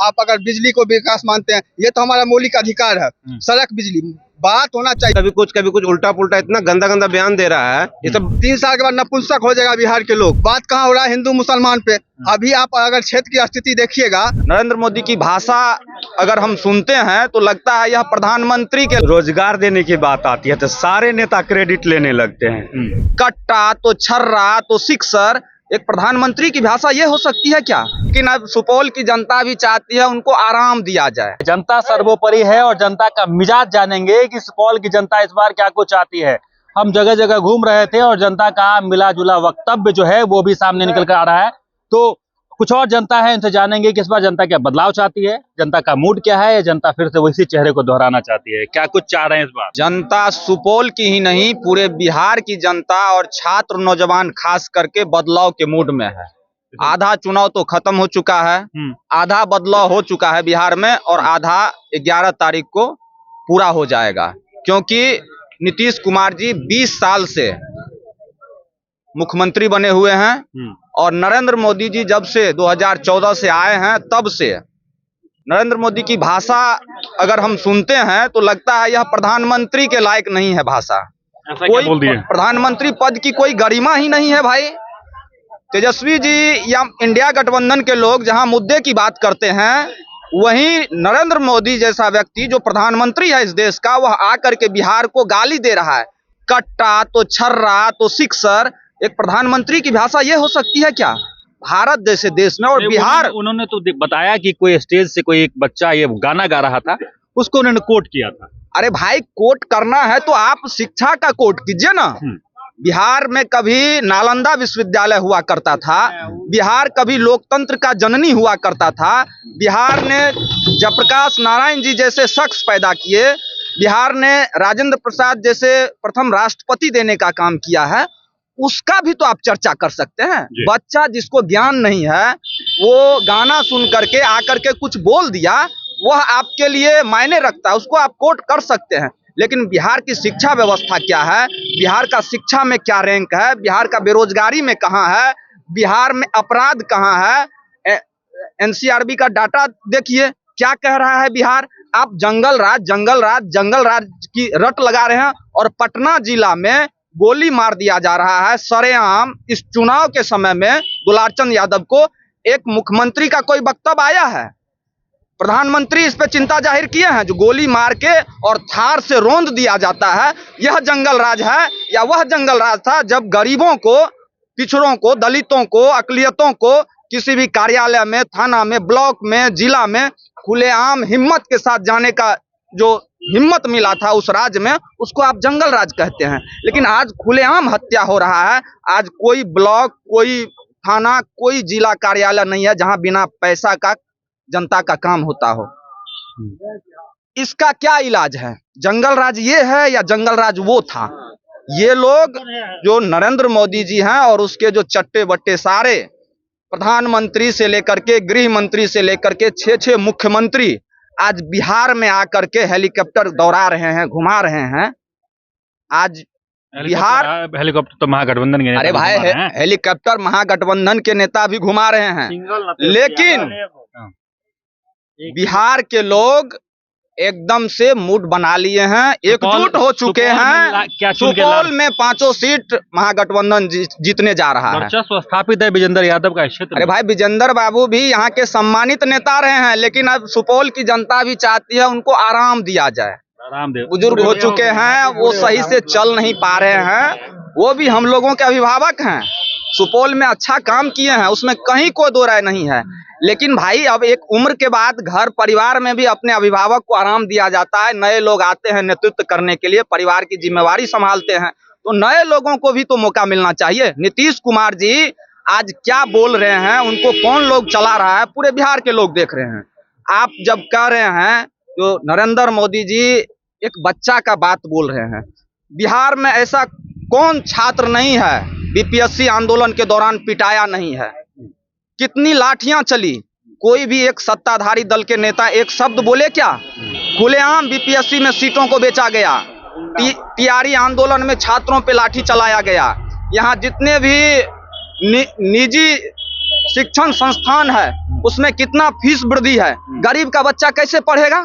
आप अगर बिजली को विकास मानते हैं, ये तो हमारा मौलिक अधिकार है। सड़क, बिजली, बात होना चाहिए। कभी कुछ उल्टा पुल्टा इतना गंदा गंदा बयान दे रहा है। ये सब 3 साल के बाद नपुंसक हो जाएगा बिहार के लोग। बात कहाँ हो रहा है हिंदू मुसलमान पे। अभी आप अगर क्षेत्र की स्थिति देखिएगा, नरेंद्र मोदी की भाषा अगर हम सुनते हैं तो लगता है यह प्रधानमंत्री के रोजगार देने की बात आती है तो सारे नेता क्रेडिट लेने लगते हैं। कट्टा तो छर्रा तो सिक्सर, एक प्रधानमंत्री की भाषा ये हो सकती है क्या? लेकिन अब सुपौल की जनता भी चाहती है उनको आराम दिया जाए। जनता सर्वोपरि है और जनता का मिजाज जानेंगे कि सुपौल की जनता इस बार क्या कुछ चाहती है। हम जगह जगह घूम रहे थे और जनता का मिला जुला वक्तव्य जो है वो भी सामने निकल कर आ रहा है। तो कुछ और जनता है, इनसे जानेंगे कि इस बार जनता क्या बदलाव चाहती है, जनता का मूड क्या है, या जनता फिर से वैसी चेहरे को दोहराना चाहती है। क्या कुछ चाह रहे हैं इस बार? जनता सुपौल की ही नहीं पूरे बिहार की जनता और छात्र नौजवान खास करके बदलाव के मूड में है। आधा चुनाव तो खत्म हो चुका है, आधा बदलाव हो चुका है बिहार में और आधा 11 तारीख को पूरा हो जाएगा। क्योंकि नीतीश कुमार जी 20 साल से मुख्यमंत्री बने हुए हैं और नरेंद्र मोदी जी जब से 2014 से आए हैं तब से नरेंद्र मोदी की भाषा अगर हम सुनते हैं तो लगता है यह प्रधानमंत्री के लायक नहीं है भाषा। कोई प्रधानमंत्री पद की कोई गरिमा ही नहीं है भाई। तेजस्वी जी या इंडिया गठबंधन के लोग जहां मुद्दे की बात करते हैं, वहीं नरेंद्र मोदी जैसा व्यक्ति जो प्रधानमंत्री है इस देश का, वह आकर के बिहार को गाली दे रहा है। कट्टा तो छर्रा तो सिक्सर, एक प्रधानमंत्री की भाषा ये हो सकती है क्या भारत जैसे देश में? और बिहार उन्होंने तो बताया कि कोई स्टेज से कोई एक बच्चा ये गाना गा रहा था, उसको उन्होंने कोट किया था। अरे भाई, कोट करना है तो आप शिक्षा का कोट कीजिए ना। बिहार में कभी नालंदा विश्वविद्यालय हुआ करता था, बिहार कभी लोकतंत्र का जननी हुआ करता था, बिहार ने जयप्रकाश नारायण जी जैसे शख्स पैदा किए, बिहार ने राजेंद्र प्रसाद जैसे प्रथम राष्ट्रपति देने का काम किया है। उसका भी तो आप चर्चा कर सकते हैं। बच्चा जिसको ज्ञान नहीं है वो गाना सुन करके आकर के कुछ बोल दिया, वह आपके लिए मायने रखता है, उसको आप कोट कर सकते हैं। लेकिन बिहार की शिक्षा व्यवस्था क्या है, बिहार का शिक्षा में क्या रैंक है, बिहार का बेरोजगारी में कहाँ है, बिहार में अपराध कहाँ है, एनसीआरबी का डाटा देखिए क्या कह रहा है बिहार। आप जंगल राज की रट लगा रहे हैं और पटना जिला में गोली मार दिया जा रहा है सरेआम। इस चुनाव के समय में दुलारचंद यादव को एक मुख्यमंत्री का कोई वक्तव्य आया है? प्रधानमंत्री इस पे चिंता जाहिर किए हैं? जो गोली मार के और थार से रौंद दिया जाता है, यह जंगल राज है या वह जंगल राज था जब गरीबों को, पिछड़ों को, दलितों को, अकलियतों को किसी भी कार्यालय में, थाना में, ब्लॉक में, जिला में खुलेआम हिम्मत के साथ जाने का जो हिम्मत मिला था उस राज्य में, उसको आप जंगल राज कहते हैं। लेकिन आज खुलेआम हत्या हो रहा है। आज कोई ब्लॉक, कोई थाना, कोई जिला कार्यालय नहीं है जहां बिना पैसा का जनता का काम होता हो। इसका क्या इलाज है? जंगल राज ये है या जंगल राज वो था? ये लोग जो नरेंद्र मोदी जी हैं और उसके जो चट्टे बट्टे सारे प्रधानमंत्री से लेकर के गृह मंत्री से लेकर के 6 मुख्यमंत्री आज बिहार में आकर के हेलीकॉप्टर दौड़ा रहे हैं, घुमा रहे हैं। आज बिहार हेलीकॉप्टर तो महागठबंधन के, अरे भाई हेलीकॉप्टर महागठबंधन के नेता भी घुमा रहे हैं। लेकिन बिहार के लोग एकदम से मूड बना लिए हैं, एकजुट हो चुके हैं। सुपौल में 5 सीट महागठबंधन जीतने जा रहा है। वर्चस्व स्थापित है विजेंद्र यादव का क्षेत्र। अरे भाई, विजेंद्र बाबू भी यहाँ के सम्मानित नेता रहे हैं, लेकिन अब सुपौल की जनता भी चाहती है उनको आराम दिया जाए। बुजुर्ग हो चुके हैं, वो सही से चल नहीं पा रहे हैं, वो भी हम लोगों के अभिभावक हैं। सुपौल में अच्छा काम किए हैं, उसमें कहीं कोई दो राय नहीं है। लेकिन भाई, अब एक उम्र के बाद घर परिवार में भी अपने अभिभावक को आराम दिया जाता है। नए लोग आते हैं नेतृत्व करने के लिए, परिवार की जिम्मेवारी संभालते हैं, तो नए लोगों को भी तो मौका मिलना चाहिए। नीतीश कुमार जी आज क्या बोल रहे हैं, उनको कौन लोग चला रहा है, पूरे बिहार के लोग देख रहे हैं। आप जब कह रहे हैं तो नरेंद्र मोदी जी एक बच्चा का बात बोल रहे हैं, बिहार में ऐसा कौन छात्र नहीं है बीपीएससी आंदोलन के दौरान पिटाया नहीं है? कितनी लाठियां चली, कोई भी एक सत्ताधारी दल के नेता एक शब्द बोले क्या? खुलेआम बीपीएससी में सीटों को बेचा गया, टीआरई आंदोलन में छात्रों पे लाठी चलाया गया। यहाँ जितने भी निजी शिक्षण संस्थान है उसमें कितना फीस वृद्धि है, गरीब का बच्चा कैसे पढ़ेगा?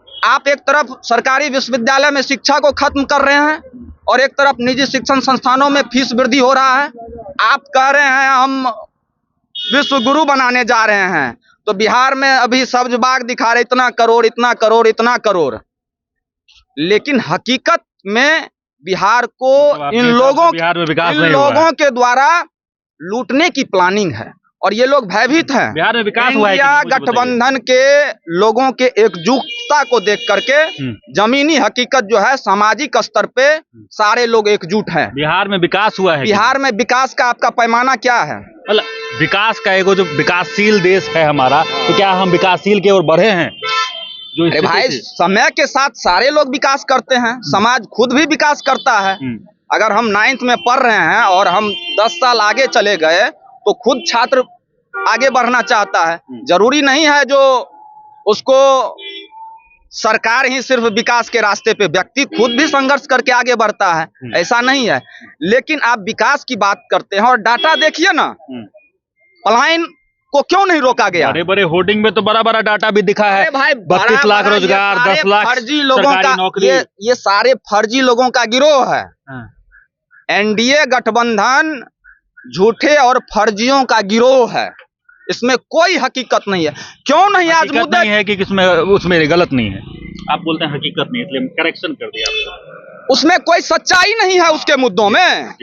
आप एक तरफ सरकारी विश्वविद्यालय में शिक्षा को खत्म कर रहे हैं और एक तरफ निजी शिक्षण संस्थानों में फीस वृद्धि हो रहा है। आप कह रहे हैं हम विश्व गुरु बनाने जा रहे हैं, तो बिहार में अभी सब्ज बाग दिखा रहे इतना करोड़ इतना करोड़ इतना करोड़, लेकिन हकीकत में बिहार को इन लोगों के द्वारा लूटने की प्लानिंग है और ये लोग भयभीत हैं। बिहार में विकास हुआ है इंडिया गठबंधन के लोगों के एकजुटता को देख करके जमीनी हकीकत जो है, सामाजिक स्तर पे सारे लोग एकजुट हैं। बिहार में विकास हुआ है। बिहार में विकास का आपका पैमाना क्या है? विकास का एगो जो विकासशील देश है हमारा, तो क्या हम विकासशील की ओर बढ़े हैं? जो अरे भाई, समय के साथ सारे लोग विकास करते हैं, समाज खुद भी विकास करता है। अगर हम 9th में पढ़ रहे हैं और हम 10 साल आगे चले गए तो खुद छात्र आगे बढ़ना चाहता है। जरूरी नहीं है जो उसको सरकार ही सिर्फ विकास के रास्ते पे, व्यक्ति खुद भी संघर्ष करके आगे बढ़ता है, ऐसा नहीं है। लेकिन आप विकास की बात करते हैं और डाटा देखिए ना, पलायन को क्यों नहीं रोका गया? बड़े बड़े होर्डिंग में तो बड़ा बड़ा डाटा भी दिखा है। भाई 32 लाख रोजगार, 10 लाख फर्जी लोगों का नौकरी, ये सारे फर्जी लोगों का गिरोह है। एनडीए गठबंधन झूठे और फर्जियों का गिरोह है, इसमें कोई हकीकत नहीं है। क्यों नहीं? आज मुद्दा नहीं है कि उसमें गलत नहीं है, आप बोलते हैं हकीकत नहीं, इसलिए करेक्शन कर दिया आपको। उसमें कोई सच्चाई नहीं है उसके मुद्दों में।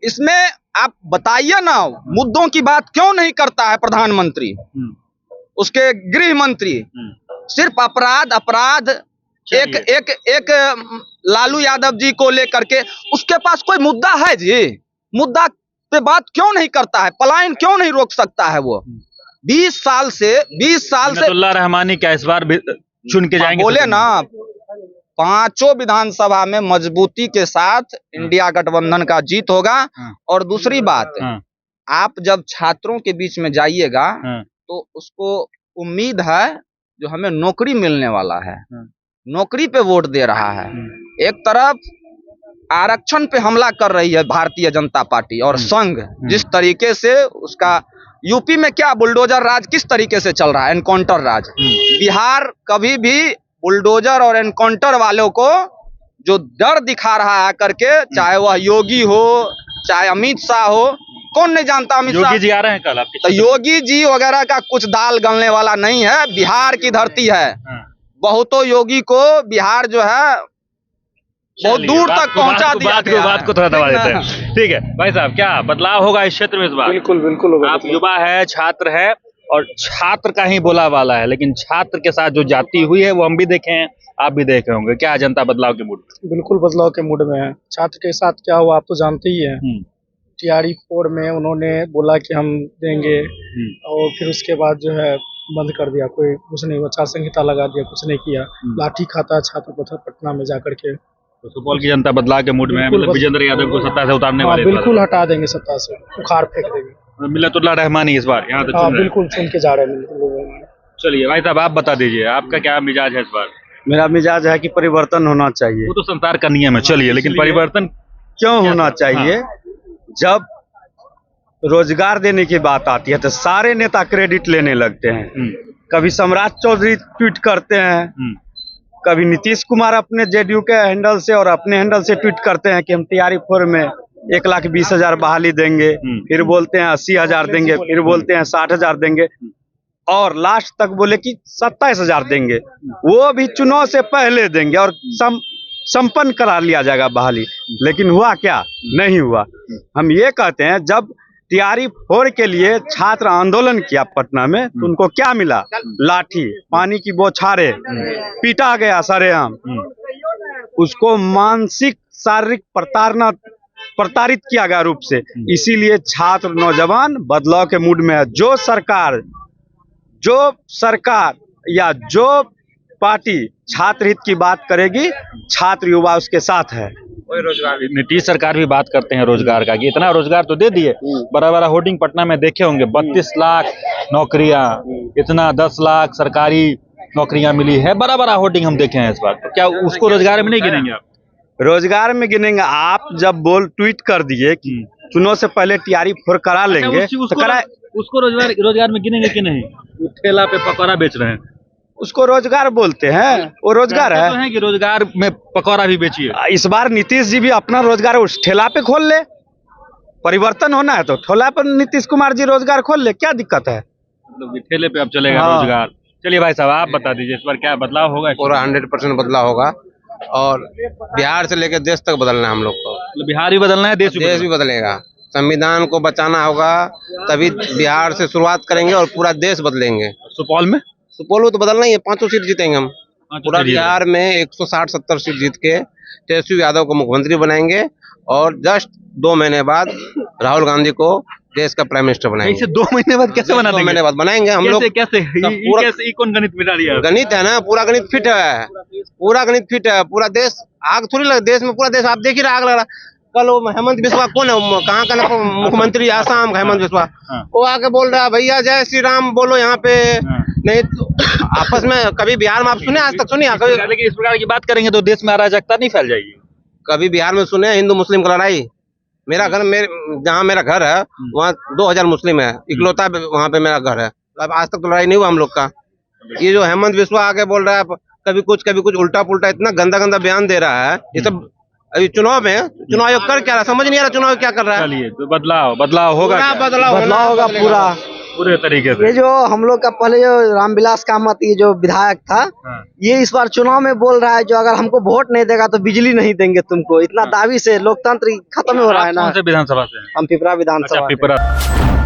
इसमें आप बताइए ना, मुद्दों की बात क्यों नहीं करता है प्रधानमंत्री, उसके गृह मंत्री? सिर्फ अपराध एक लालू यादव जी को लेकर के उसके पास कोई मुद्दा है जी? मुद्दा पे बात क्यों नहीं करता है? पलायन क्यों नहीं रोक सकता है वो? 20 साल से अब्दुल्ला रहमानी क्या इस बार चुन के जाएंगे? बोले ना, 5 विधानसभा में मजबूती के साथ इंडिया गठबंधन का जीत होगा। और दूसरी बात, आप जब छात्रों के बीच में जाइएगा तो उसको उम्मीद है जो हमें नौकरी मिलने वाला है, नौकरी पे वोट दे रहा है। एक तरफ आरक्षण पे हमला कर रही है भारतीय जनता पार्टी और संघ, जिस तरीके से उसका यूपी में क्या बुलडोजर राज किस तरीके से चल रहा है, एनकाउंटर राज। बिहार कभी भी बुलडोजर और एनकाउंटर वालों को जो डर दिखा रहा है करके, चाहे वह योगी हो चाहे अमित शाह हो, कौन नहीं जानता अमित शाह? योगी जी आ रहे हैं कल आपके? तो योगी जी वगैरह का कुछ दाल गलने वाला नहीं है। बिहार की धरती है, बहुतों योगी को बिहार जो है बहुत दूर तक पहुंचा दिया गया है। बात को थोड़ा दबा देते हैं। ठीक है भाई साहब, क्या बदलाव होगा इस क्षेत्र में इस बार? बिल्कुल होगा। आप युवा है, छात्र है और छात्र का ही बोला वाला है, लेकिन छात्र के साथ जो जाती हुई है वो हम भी देखे हैं, आप भी देखे होंगे। क्या जनता बदलाव के मूड? बिल्कुल बदलाव के मूड में है। छात्र के साथ क्या हुआ आप तो जानते ही हैं। टीआरई 4 में उन्होंने बोला कि हम देंगे और फिर उसके बाद जो है बंद कर दिया, कोई कुछ नहीं, आचार संहिता लगा दिया, कुछ नहीं किया। लाठी खाता है छात्र पटना में जाकर के। तो सुपौल की जनता बदलाव के मूड में है, मतलब विजेंद्र यादव को सत्ता से उतारने वाले? बिल्कुल हटा देंगे सत्ता से, उखाड़ फेंक देंगे। मिल्लतुल्लाह रहमानी इस बार यहाँ तक बिल्कुल चुन के जा रहे हैं। चलिए भाई साहब, आप बता दीजिए आपका क्या मिजाज है इस बार? मेरा मिजाज है कि परिवर्तन होना चाहिए। वो तो संसार का नियम है, चलिए, लेकिन परिवर्तन क्यों होना चाहिए? जब रोजगार देने की बात आती है तो सारे नेता क्रेडिट लेने लगते हैं। कभी सम्राट चौधरी ट्वीट करते हैं, कभी नीतीश कुमार अपने जेडीयू के हैंडल से और अपने हैंडल से ट्वीट करते हैं कि हम टीआरई 4 में 1,20,000 बहाली देंगे, फिर बोलते हैं 80,000 देंगे, फिर बोलते हैं 60,000 देंगे और लास्ट तक बोले कि 27,000 देंगे। वो भी चुनाव से पहले देंगे और संपन्न करा लिया जाएगा बहाली। लेकिन हुआ क्या? नहीं हुआ। हम ये कहते हैं जब टीआरई 4 के लिए छात्र आंदोलन किया पटना में तो उनको क्या मिला? लाठी, पानी की बौछारें, पीटा गया सरेआम। उसको मानसिक शारीरिक प्रताड़ित किया गया रूप से। इसीलिए छात्र नौजवान बदलाव के मूड में है। जो सरकार या जो पार्टी छात्र हित की बात करेगी, छात्र युवा उसके साथ है। नीतीश सरकार भी बात करते हैं रोजगार का कि इतना रोजगार तो दे दिए। बड़ा बड़ा होर्डिंग पटना में देखे होंगे, 32 लाख नौकरियां, इतना 10 लाख सरकारी नौकरियां मिली है। बड़ा बड़ा होर्डिंग हम देखे हैं इस बार। तो क्या उसको रोजगार में नहीं गिनेंगे आप? रोजगार में गिनेंगे। आप जब ट्वीट कर दिए कि चुनाव से पहले टीआरई 4 करा लेंगे, तो उसको रोजगार में गिनेंगे कि नहीं? वो ठेला पे पकौड़ा बेच रहे हैं, उसको रोजगार बोलते हैं, वो रोजगार कहते तो है। हैं कि रोजगार में पकौड़ा भी बेचिए। इस बार नीतीश जी भी अपना रोजगार उस ठेला पे खोल ले, परिवर्तन होना है तो ठेला पर नीतीश कुमार जी रोजगार खोल ले, क्या दिक्कत है? मतलब ठेले पे अब चलेगा हाँ। रोजगार। चलिए भाई साहब, आप बता दीजिए इस बार क्या बदलाव होगा? पूरा 100% बदलाव होगा और बिहार से लेकर देश तक बदलना है हम लोग को। मतलब बिहार भी बदलना है, देश भी देश भी बदलेगा, संविधान को बचाना होगा, तभी बिहार से शुरुआत करेंगे और पूरा देश बदलेंगे। सुपौल में सुपौल में तो बदलना ही है, 500 सीट जीतेंगे हम। पूरा चलिए। बिहार में 160-70 सीट जीत के तेजस्वी यादव को मुख्यमंत्री बनाएंगे और जस्ट 2 महीने बाद राहुल गांधी को देश का प्राइम मिनिस्टर बनाएंगे। इसे 2 महीने बाद कैसे बना 2 देंगे? महीने बाद बनाएंगे हम लोग। कैसे पूरा- ये कौन गणित मिटा दिया? गणित है ना, पूरा गणित फिट है, पूरा गणित फिट है। पूरा देश आग थोड़ी लग, देश में पूरा देश आप देख ही रहे आग लग रहा। कल वो हेमंत बिस्वा कौन है, कहाँ का ना मुख्यमंत्री आसाम का हेमंत बिस्वा, वो आके बोल रहा है भैया जय श्री राम बोलो यहाँ पे। नहीं तो आपस में कभी बिहार में आप सुने, आज तक सुनिए कभी? लेकिन इस प्रकार की बात करेंगे तो देश में अराजकता नहीं फैल जाएगी? कभी बिहार में सुने हिंदू मुस्लिम की लड़ाई? मेरा घर जहाँ मेरा घर है वहाँ 2000 मुस्लिम है, इकलौता वहाँ पे मेरा घर है। अब आज तक तो लड़ाई नहीं हुआ हम लोग का। ये जो हेमंत बिस्वा आके बोल रहा है कभी कुछ उल्टा पुल्टा इतना गंदा गंदा बयान दे रहा है, ये सब अभी चुनाव में चुनाव आयोग कर क्या रहा है समझ नहीं आ रहा, चुनाव क्या कर रहा है। चलिए तो बदलाव होगा पूरा क्या? बदलाव होगा पूरा। पूरे तरीके से। ये जो हम लोग का पहले जो रामविलास कामत ये जो विधायक था, ये इस बार चुनाव में बोल रहा है जो अगर हमको वोट नहीं देगा तो बिजली नहीं देंगे तुमको। इतना दावी से लोकतंत्र खत्म हो रहा है आप ना। कौन से विधानसभा से हैं? हम पिपरा अच्छा, विधानसभा से। पिपरा।